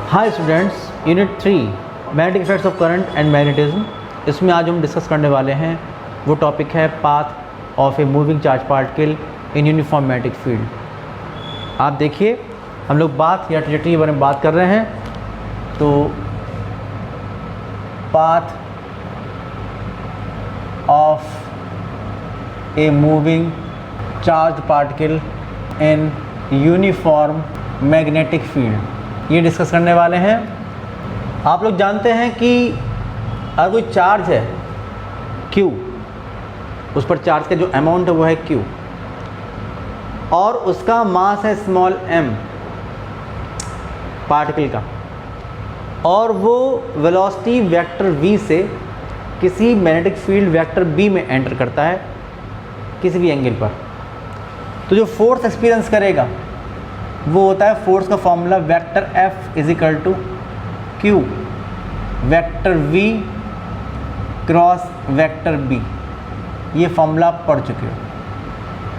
Hi students, unit 3 magnetic effects of current and magnetism. इसमें आज हम डिस्कस करने वाले हैं वो टॉपिक है path of a moving charge particle in uniform magnetic field. आप देखिए, हम लोग बात या ट्रेजेक्टरी के बारे में बात कर रहे हैं। तो path of a moving charge particle in uniform magnetic field, ये डिस्कस करने वाले हैं। आप लोग जानते हैं कि अगर कोई चार्ज है Q, उस पर चार्ज का जो अमाउंट है वो है Q, और उसका मास है स्मॉल m पार्टिकल का, और वो वेलोसिटी वेक्टर v से किसी मैग्नेटिक फील्ड वेक्टर b में एंटर करता है किसी भी एंगल पर। तो जो फोर्स एक्सपीरियंस करेगा वो होता है, फोर्स का formula vector F is equal to Q vector V cross vector B। ये फॉर्मूला आप पढ़ चुके हो।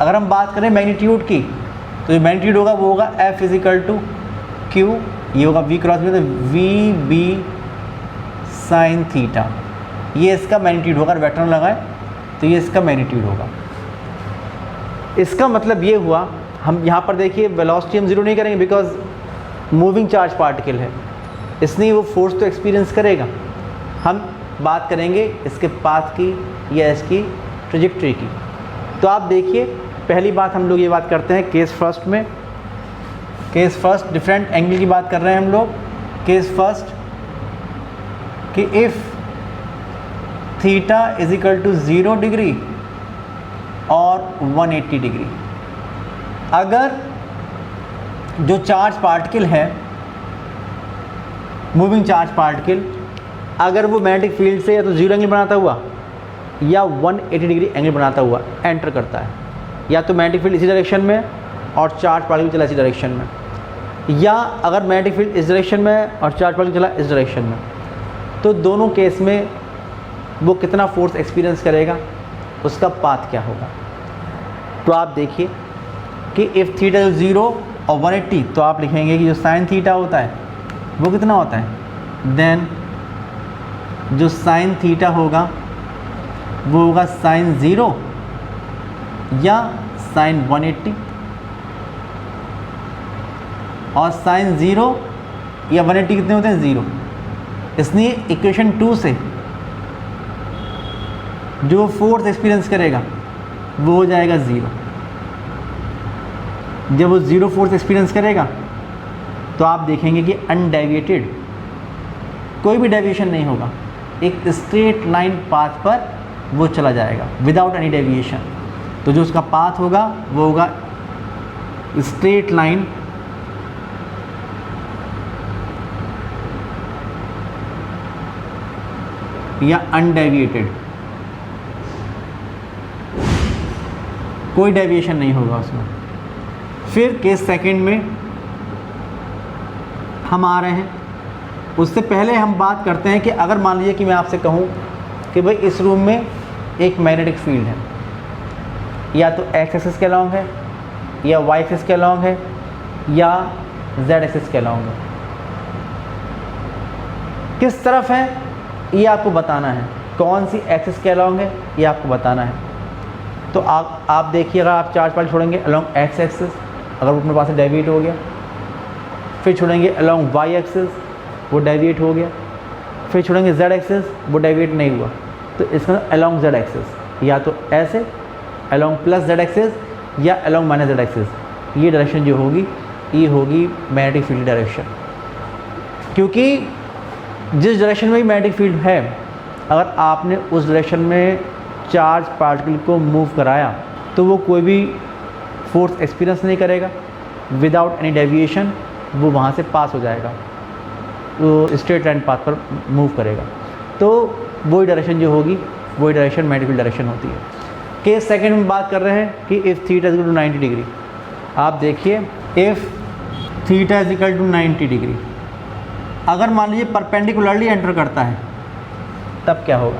अगर हम बात करें मैग्नीट्यूड की, तो जो मैग्नीट्यूड होगा वो होगा F is equal to Q, ये होगा V क्रॉस B, तो VB साइन थीटा, ये इसका मैग्नीट्यूड होगा। वेक्टर लगाए तो ये इसका मैग्नीट्यूड होगा। इसका मतलब ये हुआ, हम यहाँ पर देखिए वेलोसिटी हम ज़ीरो नहीं करेंगे बिकॉज मूविंग चार्ज पार्टिकल है, इसलिए वो फोर्स तो एक्सपीरियंस करेगा। हम बात करेंगे इसके पाथ की या इसकी ट्रेजेक्टरी की। तो आप देखिए, पहली बात हम लोग ये बात करते हैं केस फर्स्ट में। केस फर्स्ट डिफरेंट एंगल की बात कर रहे हैं हम लोग। केस फर्स्ट कि if theta is equal to 0 degree और 180 डिग्री, अगर जो चार्ज पार्टिकल है मूविंग चार्ज पार्टिकल, अगर वो मैग्नेटिक फील्ड से या तो 0 एंगल बनाता हुआ या 180 डिग्री एंगल बनाता हुआ एंटर करता है, या तो मैग्नेटिक फील्ड इसी डायरेक्शन में और चार्ज पार्टिकल चला इसी डायरेक्शन में, या अगर मैग्नेटिक फील्ड इस डायरेक्शन में और चार्ज पार्टिकल चला इस डायरेक्शन में, तो दोनों केस में वो कितना फोर्स एक्सपीरियंस करेगा, उसका पाथ क्या होगा। तो आप देखिए कि इफ़ थीटा 0 और 180, तो आप लिखेंगे कि जो साइन थीटा होता है वो कितना होता है, देन जो साइन थीटा होगा वो होगा साइन 0 या साइन 180, और साइन 0 या 180 कितने होते हैं, 0। इसलिए इक्वेशन 2 से जो फोर्स एक्सपीरियंस करेगा वो हो जाएगा 0। जब वो 0 फोर्स एक्सपीरियंस करेगा तो आप देखेंगे कि अनडेविएटेड, कोई भी डेविएशन नहीं होगा, एक स्ट्रेट लाइन पाथ पर वो चला जाएगा विदाउट एनी डेविएशन। तो जो उसका पाथ होगा वो होगा स्ट्रेट लाइन या अनडेविएटेड, कोई डेविएशन नहीं होगा उसमें। फिर केस सेकंड में हम आ रहे हैं। उससे पहले हम बात करते हैं कि अगर मान लीजिए कि मैं आपसे कहूँ कि भाई इस रूम में एक मैग्नेटिक फील्ड है, या तो एक्स एक्सिस के अलॉन्ग है, या वाई एक्सिस के अलॉन्ग है, या जेड एक्सिस के अलॉन्ग है। किस तरफ है ये आपको बताना है, कौन सी एक्सिस के अलॉन्ग है ये आपको बताना है। तो आप देखिए, अगर आप चार्ज पार्टिकल छोड़ेंगे अलॉन्ग एक्स एक्सिस, अगर वो अपने पास से डेविएट हो गया, फिर छोड़ेंगे अलॉन्ग वाई एक्सिस, वो डेविएट हो गया, फिर छोड़ेंगे जेड एक्सिस, वो डेविएट नहीं हुआ, तो इसका अलॉन्ग जेड एक्सिस, या तो ऐसे अलॉन्ग प्लस जेड एक्सिस या अलॉन्ग माइनस जेड एक्सिस, ये डायरेक्शन जो होगी ये होगी मैग्नेटिक फील्ड डायरेक्शन। क्योंकि जिस डायरेक्शन में भी मैग्नेटिक फील्ड है, अगर आपने उस डायरेक्शन में चार्ज पार्टिकल को मूव कराया तो वो कोई भी फोर्स एक्सपीरियंस नहीं करेगा, विदाउट एनी डेविएशन वो वहाँ से पास हो जाएगा, तो स्ट्रेट लाइन पाथ पर मूव करेगा। तो वही डायरेक्शन जो होगी वही डायरेक्शन मैग्नेटिक फील्ड डायरेक्शन होती है। केस सेकंड में बात कर रहे हैं कि if theta is equal to 90 degree. आप देखिए, if theta is equal to 90 degree, अगर मान लीजिए परपेंडिकुलरली एंटर करता है तब क्या होगा।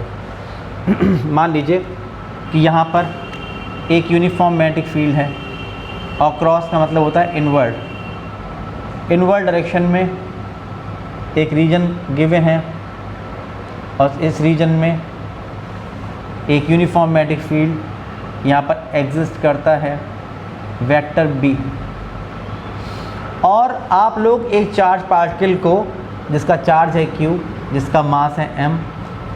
मान लीजिए कि यहाँ पर एक यूनिफॉर्म मैग्नेटिक फील्ड है और क्रॉस का मतलब होता है इनवर्ड डायरेक्शन में एक रीजन गिवन है और इस रीजन में एक यूनिफॉर्म मैग्नेटिक फील्ड यहाँ पर एग्जिस्ट करता है वेक्टर बी, और आप लोग एक चार्ज पार्टिकल को जिसका चार्ज है q, जिसका मास है m,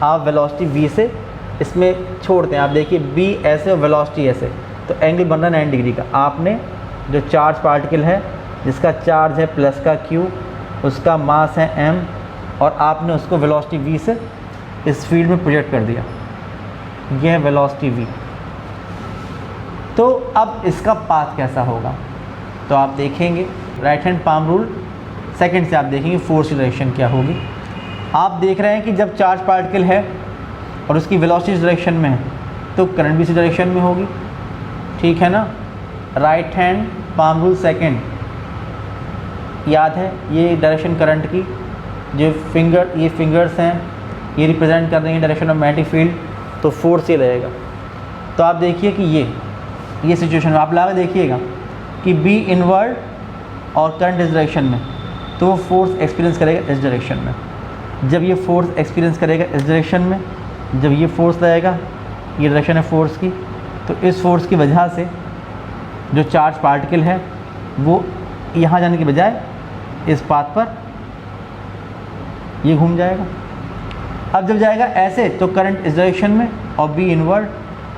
आप वेलोसिटी v से इसमें छोड़ते हैं। आप देखिए b ऐसे और वेलोसिटी ऐसे, तो एंगल बन रहा है 90 डिग्री का। आपने जो चार्ज पार्टिकल है जिसका चार्ज है प्लस का q, उसका मास है m, और आपने उसको वेलोसिटी v से इस फील्ड में प्रोजेक्ट कर दिया, यह है वेलोसिटी v। तो अब इसका पाथ कैसा होगा, तो आप देखेंगे right hand palm rule second से आप देखेंगे फोर्स की डायरेक्शन क्या होगी। आप देख रहे हैं कि जब चार्ज पार्टिकल है और उसकी वेलोसिटी इस डायरेक्शन में है तो करंट भी इसी डायरेक्शन में होगी, ठीक है ना। Right hand palm rule second याद है, ये डायरेक्शन करंट की, जो ये फिंगर्स हैं ये रिप्रेजेंट कर रही हैं डायरेक्शन ऑफ मैग्नेटिक फील्ड, तो फोर्स ये रहेगा। तो आप देखिए कि ये सिचुएशन में आप लगा देखिएगा कि बी इनवर्ड और करंट इस डायरेक्शन में, तो वो फोर्स एक्सपीरियंस करेगा इस डायरेक्शन में। जब ये फोर्स एक्सपीरियंस करेगा इस डायरेक्शन में, जब ये फोर्स लगेगा, ये डायरेक्शन है फोर्स की, तो इस फोर्स की वजह से जो चार्ज पार्टिकल है वो यहाँ जाने के बजाय इस पाथ पर ये घूम जाएगा। अब जब जाएगा ऐसे तो करंट इस डायरेक्शन में और बी इनवर्ड,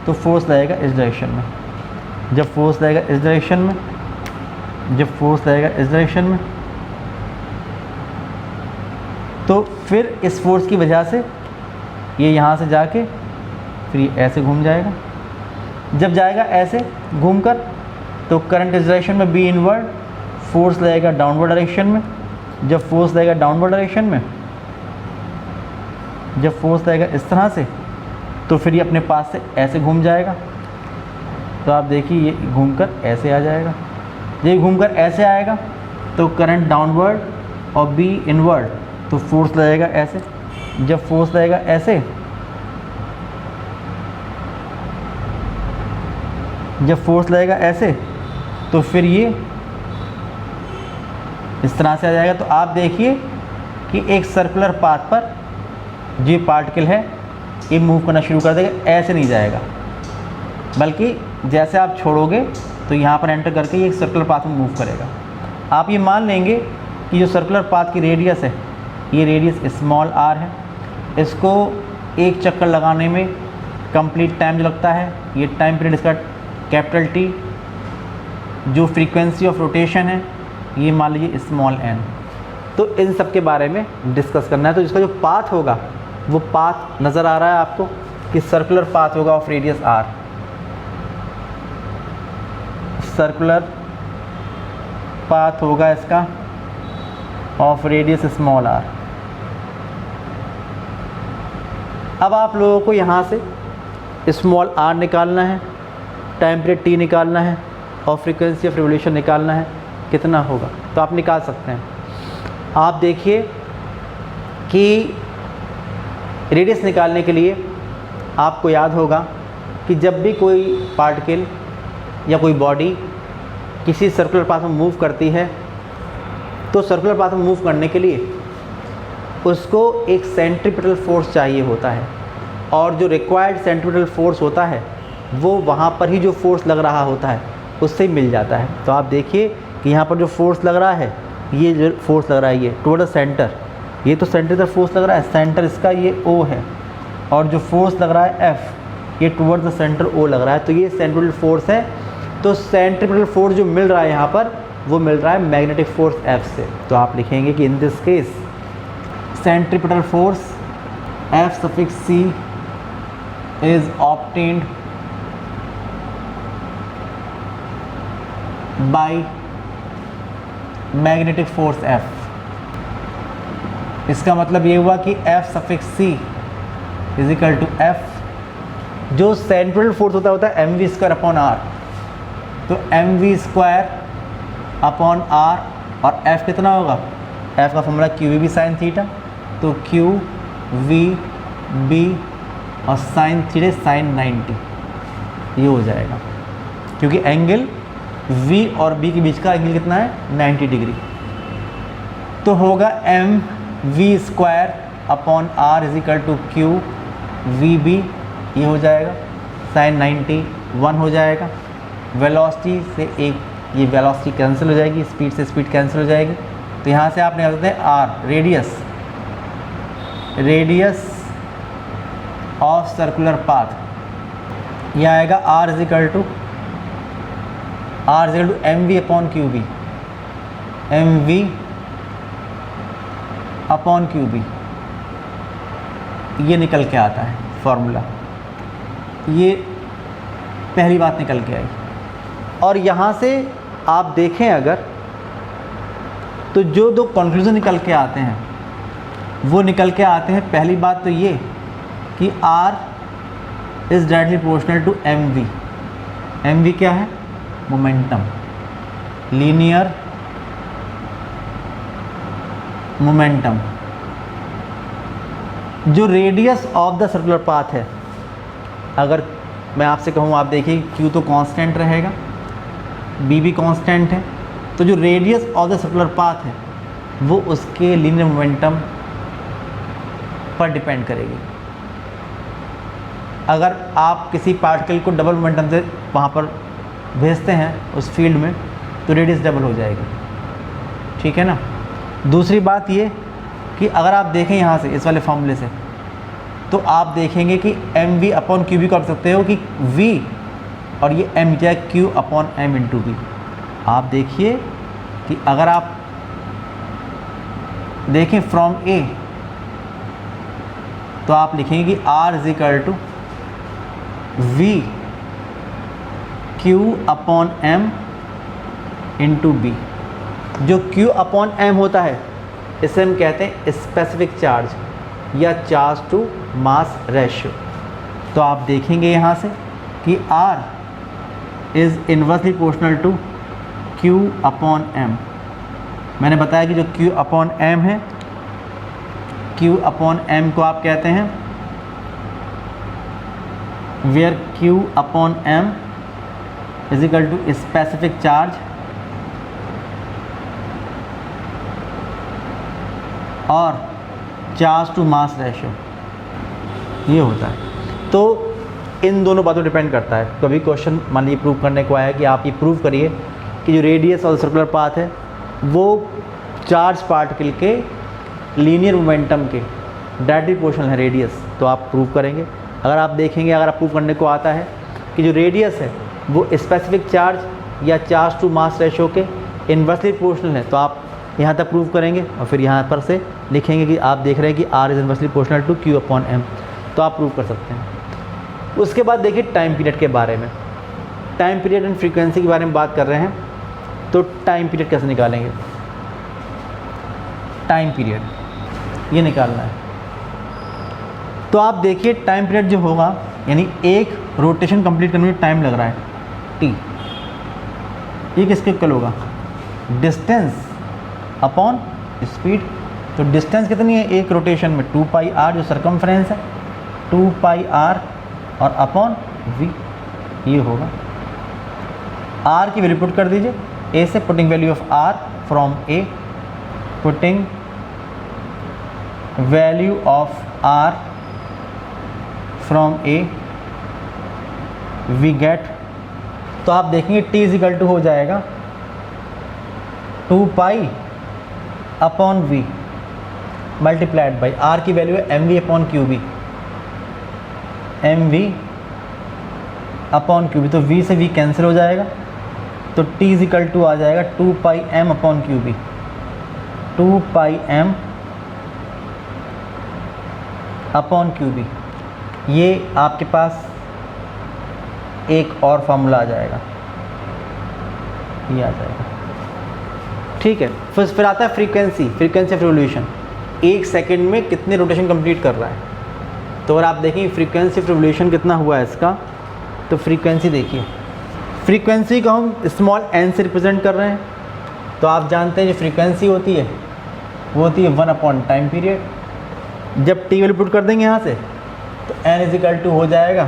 तो फोर्स लगेगा इस डायरेक्शन में। जब फोर्स लगेगा इस डायरेक्शन में, जब फोर्स लगेगा इस डायरेक्शन में, तो फिर इस फोर्स की वजह से ये यहाँ से जाके फिर ये ऐसे घूम जाएगा। जब जाएगा ऐसे घूमकर तो करंट इस डायरेक्शन में बी इनवर्ड, फोर्स लगेगा डाउनवर्ड डायरेक्शन में। जब फोर्स लगेगा डाउनवर्ड डायरेक्शन में, जब फोर्स लगेगा इस तरह से, तो फिर ये अपने पास से ऐसे घूम जाएगा। तो आप देखिए ये घूमकर ऐसे आ जाएगा। ये घूमकर ऐसे आएगा तो करंट डाउनवर्ड और बी इनवर्ड, तो फोर्स लगेगा ऐसे। जब फोर्स लगेगा ऐसे, जब फोर्स लगेगा ऐसे, तो फिर ये इस तरह से आ जाएगा। तो आप देखिए कि एक सर्कुलर पाथ पर जो पार्टिकल है ये मूव करना शुरू कर देगा, ऐसे नहीं जाएगा, बल्कि जैसे आप छोड़ोगे तो यहाँ पर एंटर करके ये एक सर्कुलर पाथ में मूव करेगा। आप ये मान लेंगे कि जो सर्कुलर पाथ की रेडियस है, ये रेडियस स्मॉल r है। इसको एक चक्कर लगाने में कंप्लीट टाइम जो लगता है, ये टाइम पीरियड इसका कैपिटल T। जो फ्रीक्वेंसी ऑफ रोटेशन है ये मान लीजिए स्मॉल n। तो इन सब के बारे में डिस्कस करना है। तो इसका जो पाथ होगा वो पाथ नज़र आ रहा है आपको कि सर्कुलर पाथ होगा of radius r, circular path होगा इसका ऑफ रेडियस स्मॉल r। अब आप लोगों को यहाँ से स्मॉल r निकालना है, टाइम पीरियड t निकालना है और फ्रीक्वेंसी ऑफ रिवोल्यूशन निकालना है, कितना होगा तो आप निकाल सकते हैं। आप देखिए कि रेडियस निकालने के लिए आपको याद होगा कि जब भी कोई पार्टिकल या कोई बॉडी किसी सर्कुलर पाथ में मूव करती है, तो सर्कुलर पाथ में मूव करने के लिए उसको एक सेंट्रीपिटल फोर्स चाहिए होता है, और जो रिक्वायर्ड सेंट्रीपिटल फोर्स होता है वो वहाँ पर ही जो फोर्स लग रहा होता है उससे ही मिल जाता है। तो आप देखिए कि यहाँ पर जो फोर्स लग रहा है, ये जो फोर्स लग रहा है ये टुवर्ड द सेंटर, ये तो सेंटर तरफ फोर्स लग रहा है, सेंटर इसका ये O है, और जो फोर्स लग रहा है F, ये टुवर्ड द सेंटर O लग रहा है। तो ये सेंट्रीपिटल फोर्स है। तो सेंट्रीपिटल फोर्स जो मिल रहा है यहाँ पर वो मिल रहा है मैग्नेटिक फोर्स F से। तो आप लिखेंगे कि in this case centripetal force F suffix C is obtained by magnetic force F। इसका मतलब ये हुआ कि F suffix C is equal to F, जो सेंट्रल फोर्स होता है mv स्क्वायर अपॉन r, तो mv स्क्वायर अपॉन r, और F कितना होगा, F का फॉर्मूला QV साइन थीटा, तो QV B और साइन थीटा साइन 90, ये हो जाएगा, क्योंकि एंगल V और B के बीच का एंगल कितना है 90 डिग्री। तो होगा m V square upon R is equal to Q V B, ये हो जाएगा साइन 91 हो जाएगा। वेलोसिटी से एक ये वेलोसिटी कैंसिल हो जाएगी, स्पीड से स्पीड कैंसिल हो जाएगी, तो यहाँ से आप निकाल सकते हैं R radius of circular path, यह आएगा R is equal to M V upon Q B, M V upon Q B, ये निकल के आता है फॉर्मूला। ये पहली बात निकल के आई। और यहाँ से आप देखें अगर तो जो दो कंक्लूजन निकल के आते हैं वो निकल के आते हैं, पहली बात तो ये कि R is directly proportional to M V. M V क्या है? Momentum, linear momentum. जो radius of the circular path है, अगर मैं आपसे कहूँ, आप देखिए Q तो कांस्टेंट रहेगा, B भी कांस्टेंट है, तो जो radius of the circular path है वो उसके लीनियर मोमेंटम पर डिपेंड करेगी। अगर आप किसी पार्टिकल को डबल मोमेंटम से वहाँ पर भेजते हैं उस फील्ड में, तो रेडियस डबल हो जाएगी, ठीक है ना। दूसरी बात ये कि अगर आप देखें यहाँ से इस वाले फॉर्मूले से, तो आप देखेंगे कि M V upon Q B कर सकते हो कि v और ये m क्या है, q upon m into B. आप देखिए कि अगर आप देखें फ्रॉम a, तो आप लिखेंगे कि r is equal to v q upon m into B. जो q अपॉन m होता है इसे हम कहते हैं स्पेसिफिक चार्ज या चार्ज टू मास रेशियो। तो आप देखेंगे यहाँ से कि R is inversely proportional to Q upon M। मैंने बताया कि जो Q अपॉन M है, Q अपॉन M को आप कहते हैं where Q upon M is equal to specific charge और चार्ज टू मास रेशियो, ये होता है। तो इन दोनों बातों डिपेंड करता है। कभी क्वेश्चन मान लीजिए प्रूव करने को आया कि आप ये प्रूव करिए कि जो रेडियस और सर्कुलर पाथ है वो चार्ज पार्टिकल के लीनियर मोमेंटम के डायरेक्टली प्रोपोर्शनल है रेडियस, तो आप प्रूव करेंगे। अगर आप देखेंगे, अगर आप प्रूव करने को आता है कि जो रेडियस है वो स्पेसिफिक चार्ज या चार्ज टू मास रेशियो के इन्वर्सली प्रोपोर्शनल है, तो आप यहाँ तक प्रूव करेंगे और फिर यहाँ पर से लिखेंगे कि आप देख रहे हैं कि R is inversely proportional to Q upon M, तो आप प्रूव कर सकते हैं। उसके बाद देखिए टाइम पीरियड के बारे में, टाइम पीरियड एंड फ्रीक्वेंसी के बारे में बात कर रहे हैं, तो टाइम पीरियड कैसे निकालेंगे? टाइम पीरियड ये निकालना है। तो आप देखिए टाइम पीरियड जो होगा, यानी एक रोटेशन कंप्लीट करने में टाइम लग रहा है t, ये किसके इक्वल होगा? Distance upon speed. तो डिस्टेंस कितनी है एक रोटेशन में? 2 पाई r, जो सरकमफ्रेंस है 2 पाई r और अपॉन v, ये होगा। r की वैल्यू पुट कर दीजिए, a से putting value of r from a, putting value of r from a, we get, तो आप देखेंगे t इज इक्वल टू हो जाएगा 2 pi upon v multiplied by r की वैल्यू है M V upon Q B, M V upon Q B, तो v से v cancel हो जाएगा, तो t इज इक्वल टू आ जाएगा 2 pi m upon Q B, 2 pi m upon Q B. ये आपके पास एक और फार्मूला आ जाएगा, ये आ जाएगा, ठीक है। फिर आता है फ्रीक्वेंसी, फ्रीक्वेंसी ऑफ रिवोल्यूशन, एक सेकंड में कितने रोटेशन कंप्लीट कर रहा है। तो अगर आप देखें फ्रीक्वेंसी ऑफ रिवोल्यूशन कितना हुआ है इसका, तो फ्रीक्वेंसी देखिए, फ्रीक्वेंसी को हम स्मॉल n से रिप्रेजेंट कर रहे हैं, तो आप जानते हैं जो फ्रीक्वेंसी होती है वो होती है 1 अपॉन टाइम पीरियड। जब t वैल्यू पुट कर देंगे यहाँ से, तो n इज इक्वल टू हो जाएगा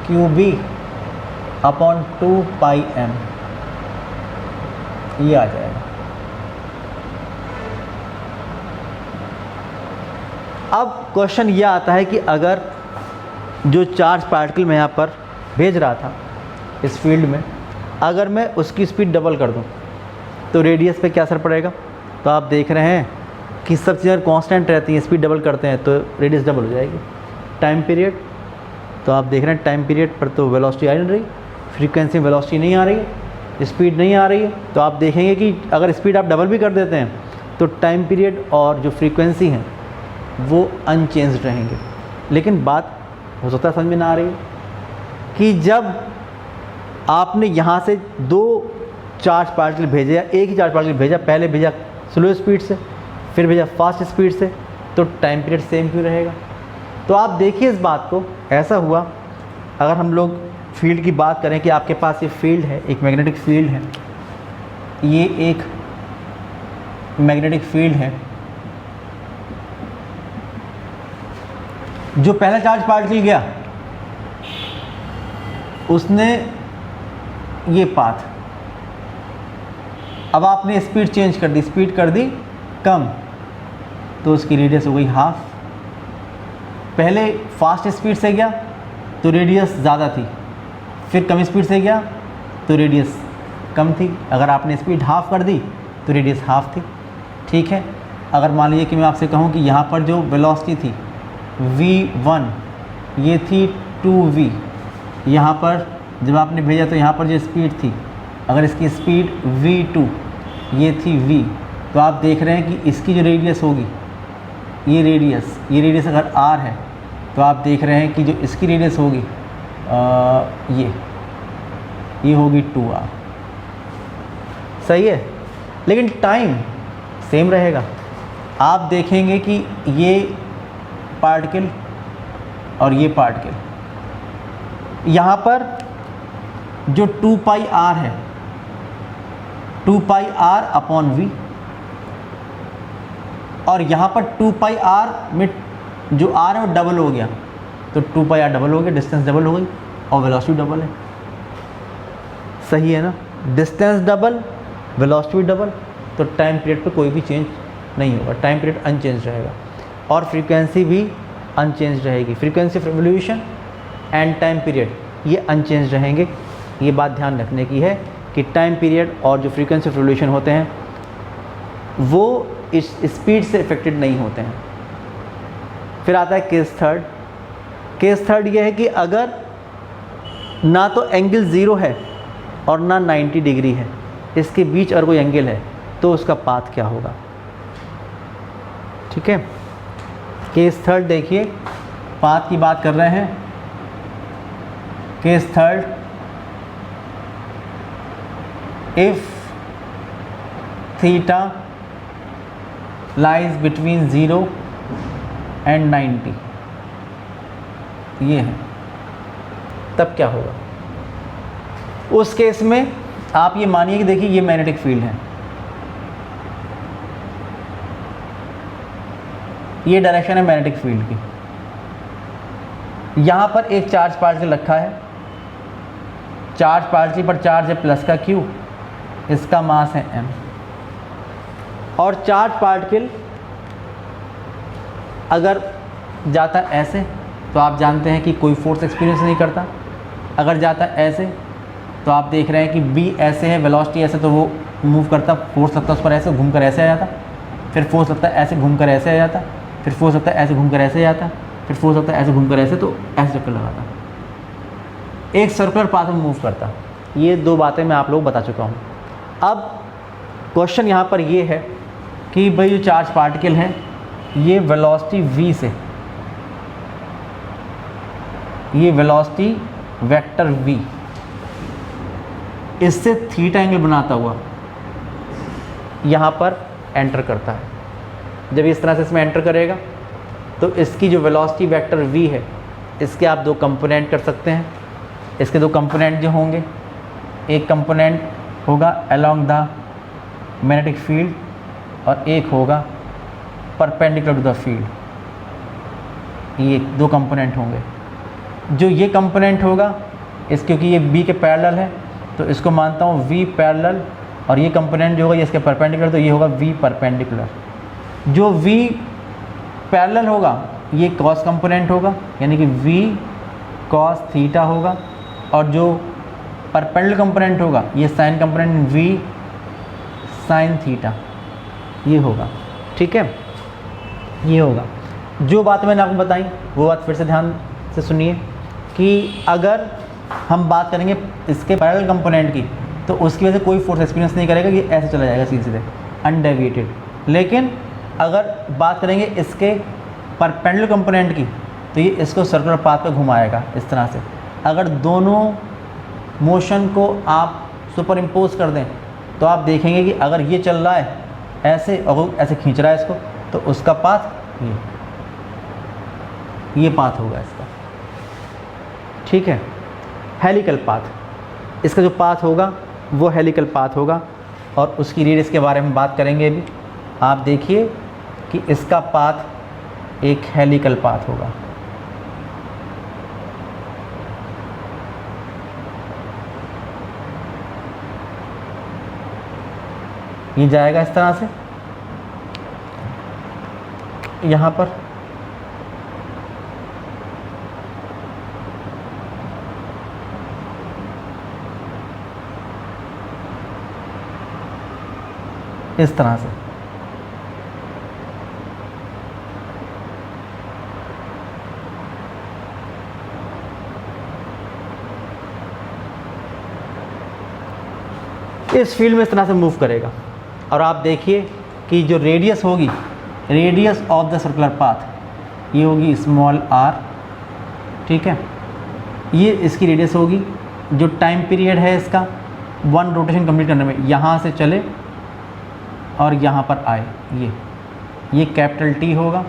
Q B upon 2 pi m, ये आ जाएगा। अब क्वेश्चन ये आता है कि अगर जो चार्ज पार्टिकल मैं यहाँ पर भेज रहा था इस फील्ड में, अगर मैं उसकी स्पीड डबल कर दूँ तो रेडियस पे क्या असर पड़ेगा। तो आप देख रहे हैं कि सब चीज़ें कांस्टेंट रहती हैं, स्पीड डबल करते हैं तो रेडियस डबल हो जाएगी। टाइम पीरियड, तो आप देख रहे हैं टाइम पीरियड पर तो वेलोसिटी आ नहीं रही, फ्रीक्वेंसी वेलोसिटी नहीं आ रही है, स्पीड नहीं आ रही है। तो आप देखेंगे कि अगर स्पीड आप डबल भी कर देते हैं तो टाइम पीरियड और जो फ्रीक्वेंसी हैं वो अनचेंज्ड रहेंगे। लेकिन बात हो सकता है समझ में ना आ रही है कि जब आपने यहाँ से दो चार्ज पार्टिकल भेजे या एक ही चार्ज पार्टिकल भेजा, पहले भेजा स्लो स्पीड से फिर भेजा फास्ट स्पीड से, तो टाइम पीरियड सेम क्यों रहेगा। तो आप देखिए इस बात को, ऐसा हुआ अगर हम लोग फील्ड की बात करें कि आपके पास ये फील्ड है, एक मैग्नेटिक फील्ड है, ये एक मैग्नेटिक फील्ड है। जो पहला चार्ज पार्टिकल गया उसने ये पाथ, अब आपने स्पीड चेंज कर दी, स्पीड कर दी कम, तो उसकी रेडियस हो गई हाफ। पहले फास्ट स्पीड से गया तो रेडियस ज़्यादा थी, फिर कम स्पीड से गया तो रेडियस कम थी। अगर आपने स्पीड हाफ कर दी तो रेडियस हाफ थी। ठीक है, अगर मान लीजिए कि मैं आपसे कहूँ कि यहाँ पर जो वेलोसिटी थी v1 ये थी 2v, यहाँ पर जब आपने भेजा तो यहाँ पर जो स्पीड थी, अगर इसकी स्पीड v2 ये थी v, तो आप देख रहे हैं कि इसकी जो रेडियस होगी, ये रेडियस अगर r है तो आप देख रहे हैं कि जो इसकी रेडियस होगी ये होगी 2r। सही है, लेकिन टाइम सेम रहेगा। आप देखेंगे कि ये पार्टिकल और ये पार्टिकल, यहाँ पर जो 2 पाई r है, 2 पाई r अपॉन v, और यहाँ पर 2 पाई r में जो r है वो डबल हो गया, तो 2 पाई r डबल हो गया, डिस्टेंस डबल हो गई और वेलोसिटी डबल है। सही है ना, डिस्टेंस डबल वेलोसिटी डबल, तो टाइम पीरियड पे कोई भी चेंज नहीं होगा, टाइम पीरियड अनचेंज रहेगा और फ्रीक्वेंसी भी अनचेंज रहेगी। Frequency of revolution and time period ये अनचेंज रहेंगे। ये बात ध्यान रखने की है कि टाइम पीरियड और जो फ्रीक्वेंसी ऑफ रिवोल्यूशन होते हैं वो इस स्पीड से इफेक्टेड नहीं होते हैं। फिर आता है केस थर्ड। केस थर्ड ये है कि अगर ना तो एंगल ज़ीरो है और ना 90 डिग्री है, इसके बीच और कोई एंगल है, तो उसका पाथ क्या होगा। ठीक है, केस थर्ड देखिए, पाथ की बात कर रहे हैं। Case third, if theta lies between 0 and 90, ये है, तब क्या होगा। उस केस में आप ये मानिए कि देखिए ये मैग्नेटिक फील्ड है, ये डायरेक्शन है मैग्नेटिक फील्ड की, यहाँ पर एक चार्ज पार्टिकल रखा है, चार्ज पार्टिकल पर चार्ज है प्लस का q, इसका मास है m, और चार्ज पार्टिकल अगर जाता ऐसे तो आप जानते हैं कि कोई फोर्स एक्सपीरियंस नहीं करता, अगर जाता ऐसे तो आप देख रहे हैं कि b ऐसे है, वेलोसिटी ऐसे, तो वो मूव करता, फोर्स लगता उस पर ऐसे घूमकर ऐसे आ जाता, फिर फोर्स लगता है ऐसे घूमकर ऐसे आ जाता, फिर फोर्स लगता है ऐसे घूमकर ऐसे आ जाता, फिर फोर्स लगता है ऐसे घूमकर ऐसे, तो ऐसे चक्कर लगाता, एक सर्कुलर पाथ में मूव करता। ये दो बातें मैं आप लोग बता चुका हूँ। अब क्वेश्चन यहाँ पर ये है कि भाई जो चार्ज पार्टिकल है ये वेलोसिटी v से, ये वेलोसिटी वेक्टर v, इससे थीटा एंगल बनाता हुआ यहाँ पर एंटर करता है। जब इस तरह से इसमें एंटर करेगा तो इसकी जो वेलोसिटी वेक्टर v है, इसके आप दो कंपोनेंट कर सकते हैं। इसके दो कंपोनेंट जो होंगे, एक कंपोनेंट होगा अलोंग द मैग्नेटिक फील्ड और एक होगा परपेंडिकुलर टू द फील्ड। ये दो कंपोनेंट होंगे। जो ये कंपोनेंट होगा इस, क्योंकि ये b के पैरेलल है तो इसको मानता हूँ v पैरेलल, और ये कंपोनेंट जो होगा ये इसके परपेंडिकुलर, तो ये होगा v परपेंडिकुलर। जो v पैरेलल होगा ये कॉस कंपोनेंट होगा, यानी कि v कॉस थीटा होगा, और जो परपेंडिकुलर कंपोनेंट होगा ये sign component v sign theta, ये होगा। ठीक है, ये होगा। जो बात मैंने आपको बताई वो बात फिर से ध्यान से सुनिए कि अगर हम बात करेंगे इसके पैरेलल कंपोनेंट की, तो उसकी वजह से कोई फोर्स एक्सपीरियंस नहीं करेगा, ये ऐसे चला जाएगा सीधे सीधे अनडेविएटेड। लेकिन अगर बात करेंगे इसके परपेंडिकुलर कंपोनेंट की, तो ये इसको सर्कुलर पाथ पे घुमाएगा इस तरह से। अगर दोनों मोशन को आप सुपर इम्पोज कर दें तो आप देखेंगे कि अगर ये चल रहा है ऐसे और ऐसे खींच रहा है इसको, तो उसका पाथ ये पाथ होगा इसका। ठीक है, हेलिकल पाथ, इसका जो पाथ होगा वो हेलिकल पाथ होगा, और उसकी रेडियस के बारे में बात करेंगे अभी। आप देखिए कि इसका पाथ एक हेलिकल पाथ होगा। ये जाएगा इस तरह से यहाँ पर, इस तरह से। इस फील्ड में इस तरह से मूव करेगा, और आप देखिए कि जो रेडियस होगी, radius of the circular path, ये होगी स्मॉल r। ठीक है, ये इसकी रेडियस होगी। जो टाइम पीरियड है इसका 1 रोटेशन कंप्लीट करने में, यहाँ से चले और यहाँ पर आए, ये कैपिटल T होगा।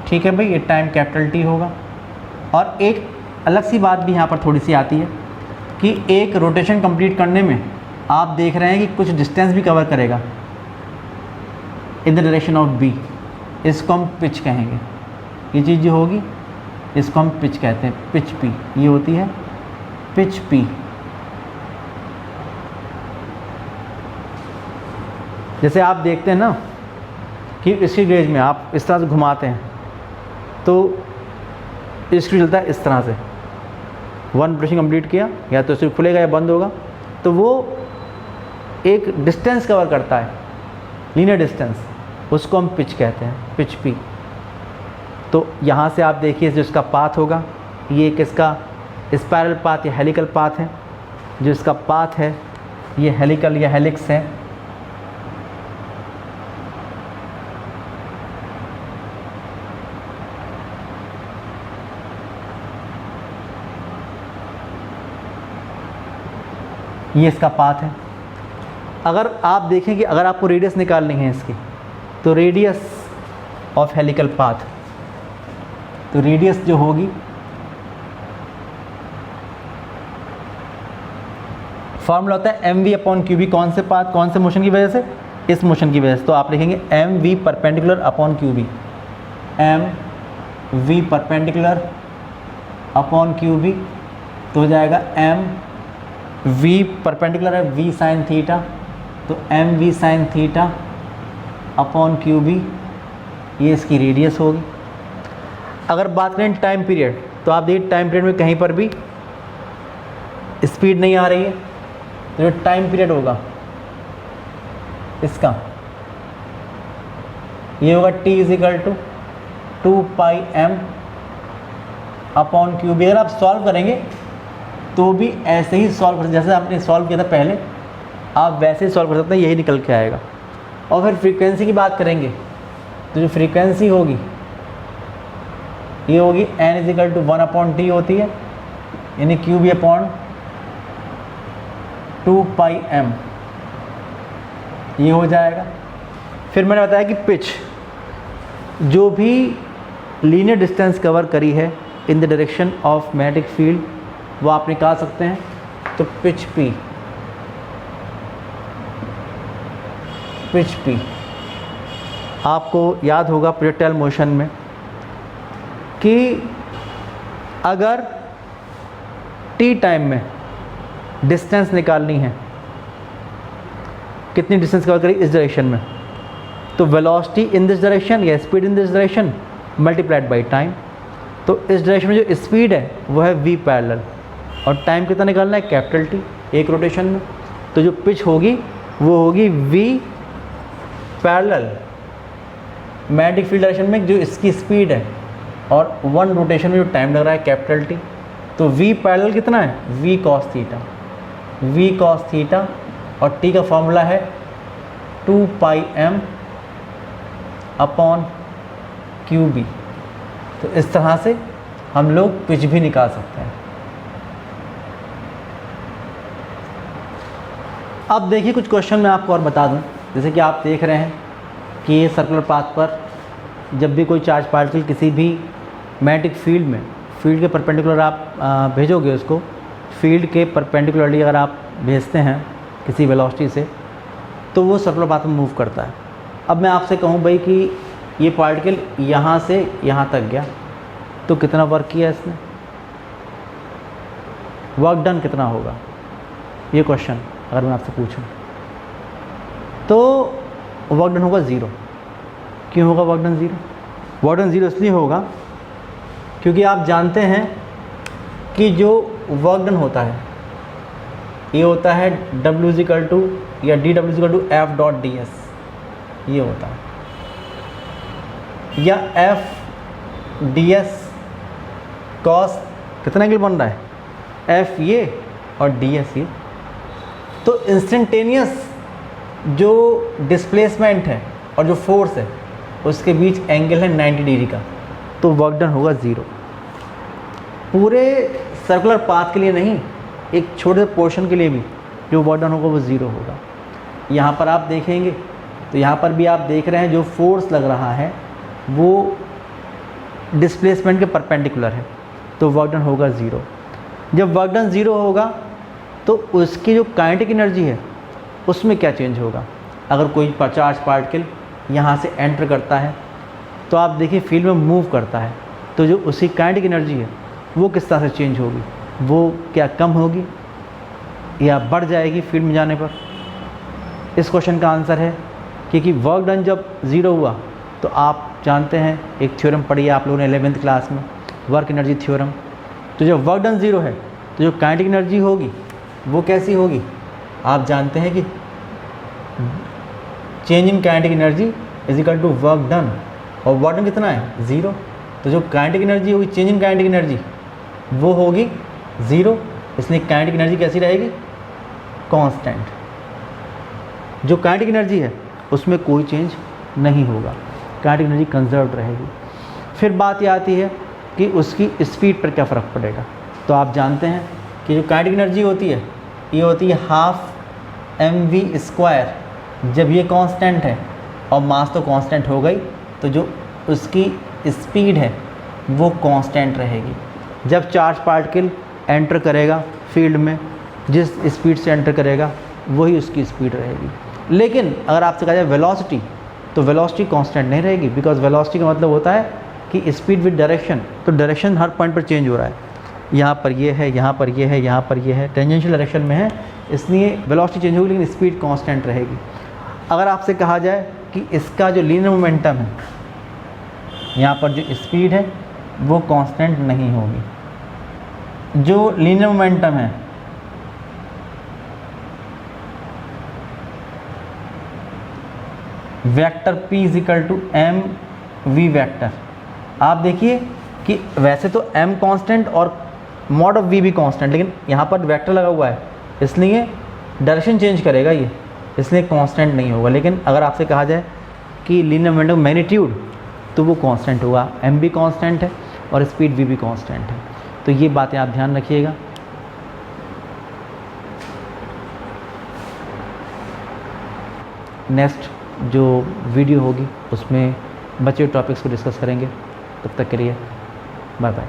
ठीक है भाई, ये टाइम कैपिटल T होगा। और एक अलग सी बात भी यहाँ पर थोड़ी सी आती है कि एक रोटेशन कंप्लीट करने में आप देख रहे हैं कि कुछ डिस्टेंस भी कवर करेगा in the direction of b, इसको हम पिच कहेंगे। ये चीज़ जो होगी इसको हम पिच कहते हैं, पिच p, ये होती है पिच p। जैसे आप देखते हैं ना कि इसकी गेज में आप इस तरह से घुमाते हैं तो इसकी चलता है इस तरह से, 1 रोटेशन कंप्लीट किया, या तो सिर्फ खुलेगा या बंद होगा, तो वो एक डिस्टेंस कवर करता है, लीनियर डिस्टेंस, उसको हम पिच कहते हैं, पिच p। तो यहाँ से आप देखिए जो इसका पाथ होगा, ये एक इसका स्पाइरल पाथ या हेलिकल पाथ है। जो इसका पाथ है ये हेलिकल या हेलिक्स है। ये इसका पाथ है। अगर आप देखें कि अगर आपको रेडियस निकालनी है इसकी, तो रेडियस ऑफ हेलिकल पाथ, तो रेडियस जो होगी फॉर्मूला होता है mv/qb। कौन से पाथ, कौन से मोशन की वजह से? इस मोशन की वजह से। तो आप लिखेंगे mv perpendicular upon qb, mv perpendicular upon qb, तो हो जाएगा v परपेंडिकुलर है v साइन थीटा, तो mv sine theta upon qb, ये इसकी रेडियस होगी। अगर बात करें टाइम पीरियड, तो आप देखिए टाइम पीरियड में कहीं पर भी स्पीड नहीं आ रही है, तो जो टाइम पीरियड होगा इसका ये होगा t = 2πm अपॉन qb। अगर आप सॉल्व करेंगे तो भी ऐसे ही सॉल्व कर सकते, जैसे आपने सॉल्व किया था पहले, आप वैसे ही सॉल्व कर सकते हैं, यही निकल के आएगा। और फिर फ्रीक्वेंसी की बात करेंगे, तो जो फ्रीक्वेंसी होगी ये होगी n = 1/t होती है, यानी qb/2πm, ये हो जाएगा। फिर मैंने बताया कि पिच जो भी लीनियर डिस्टेंस कवर करी है in the direction of magnetic field, वो आप निकाल सकते हैं। तो पिच p, पिच p आपको याद होगा प्रोजेक्टाइल मोशन में कि अगर t टाइम में डिस्टेंस निकालनी है, कितनी डिस्टेंस कवर करी इस डायरेक्शन में, तो वेलोसिटी इन दिस डायरेक्शन या speed in this direction multiplied by time. तो इस डायरेक्शन में जो स्पीड है वो है v पैरेलल, और टाइम कितना निकालना है, कैपिटल T, एक रोटेशन में। तो जो पिच होगी वो होगी v parallel magnetic field direction में जो इसकी स्पीड है, और वन रोटेशन में जो टाइम लग रहा है कैपिटल T। तो v पैरेलल कितना है, v cos theta, v cos theta, और t का फॉर्मूला है 2πm अपॉन QB। तो इस तरह से हम लोग पिच भी निकाल सकते हैं। अब देखिए कुछ क्वेश्चन मैं आपको और बता दूं, जैसे कि आप देख रहे हैं कि ये सर्कुलर पाथ पर जब भी कोई चार्ज पार्टिकल किसी भी मैग्नेटिक फील्ड में, फील्ड के परपेंडिकुलर आप भेजोगे उसको, फील्ड के परपेंडिकुलरली अगर आप भेजते हैं किसी वेलोसिटी से, तो वो सर्कुलर पाथ में मूव करता है। अब मैं आपसे कहूँ भाई कि ये पार्टिकल यहाँ से यहाँ तक गया, तो कितना वर्क किया इसने, वर्क डन कितना होगा, ये क्वेश्चन अगर मैं आपसे पूछूं तो वर्क डन होगा 0। क्यों होगा वर्क डन 0? वर्क डन 0 इसलिए होगा क्योंकि आप जानते हैं कि जो वर्क डन होता है ये होता है W = या dW = F.ds, ये होता है, या F.ds cos कितना एंगल बन रहा है, F ये और ds ये। तो इंस्टेंटेनियस जो डिस्प्लेसमेंट है और जो फोर्स है उसके बीच एंगल है 90 डिग्री का, तो वर्क डन होगा 0। पूरे सर्कुलर पाथ के लिए नहीं, एक छोटे से पोर्शन के लिए भी जो वर्क डन होगा वो 0 होगा। यहाँ पर आप देखेंगे तो यहाँ पर भी आप देख रहे हैं जो फोर्स लग रहा है वो डिस्प्लेसमेंट के परपेंडिकुलर है, तो वर्क डन होगा 0। जब वर्क डन 0 होगा तो उसकी जो काइनेटिक एनर्जी है उसमें क्या चेंज होगा। अगर कोई चार्ज पार्टिकल यहाँ से एंटर करता है तो आप देखिए फील्ड में मूव करता है, तो जो उसकी काइनेटिक एनर्जी है वो किस तरह से चेंज होगी, वो क्या कम होगी या बढ़ जाएगी फील्ड में जाने पर। इस क्वेश्चन का आंसर है क्योंकि वर्क डन जब 0 हुआ तो आप जानते हैं एक थ्योरम पढ़ी है आप लोगों ने 11th क्लास में, वर्क एनर्जी थ्योरम। तो जब वर्क डन 0 है तो जो काइनेटिक एनर्जी होगी वो कैसी होगी, आप जानते हैं कि change in kinetic energy is equal to work done, और वर्क डन कितना है 0। तो जो काइनेटिक एनर्जी होगी, चेंज इन काइनेटिक एनर्जी, वो होगी 0, इसलिए काइनेटिक एनर्जी कैसी रहेगी, कांस्टेंट। जो काइनेटिक एनर्जी है उसमें कोई चेंज नहीं होगा, काइनेटिक एनर्जी कंजर्व रहेगी। फिर बात ये आती है कि उसकी स्पीड पर क्या फ़र्क पड़ेगा। तो आप जानते हैं कि जो काइनेटिक एनर्जी होती है ये होती है ½ mv²। जब ये कांस्टेंट है और मास तो कांस्टेंट हो गई, तो जो उसकी स्पीड है वो कांस्टेंट रहेगी। जब चार्ज पार्टिकल एंटर करेगा फील्ड में, जिस स्पीड से एंटर करेगा वही उसकी स्पीड रहेगी। लेकिन अगर आपसे कहा जाए वेलोसिटी, तो वेलोसिटी कांस्टेंट नहीं रहेगी, बिकॉज वेलोसिटी का मतलब होता है कि स्पीड विद डायरेक्शन। तो डायरेक्शन हर पॉइंट पर चेंज हो रहा है, यहाँ पर ये है, यहाँ पर ये है, यहाँ पर ये है, टेंजेंशियल डायरेक्शन में है, इसलिए वेलोसिटी चेंज होगी लेकिन स्पीड कांस्टेंट रहेगी। अगर आपसे कहा जाए कि इसका जो लीनियर मोमेंटम है, यहाँ पर जो स्पीड है वो कांस्टेंट नहीं होगी। जो लीनियर मोमेंटम है वेक्टर p = mv वेक्टर, आप देखिए कि वैसे तो m कांस्टेंट और मॉड ऑफ v भी कांस्टेंट, लेकिन यहाँ पर वेक्टर लगा हुआ है इसलिए डायरेक्शन चेंज करेगा ये, इसलिए कांस्टेंट नहीं होगा। लेकिन अगर आपसे कहा जाए कि लीनियर मोमेंटम मैग्नीट्यूड, तो वो कांस्टेंट होगा, m भी कांस्टेंट है और स्पीड v भी कांस्टेंट है। तो ये बातें आप ध्यान रखिएगा। नेक्स्ट जो वीडियो होगी उसमें बचे हुए टॉपिक्स को डिस्कस करेंगे। तब तक के लिए बाय बाय।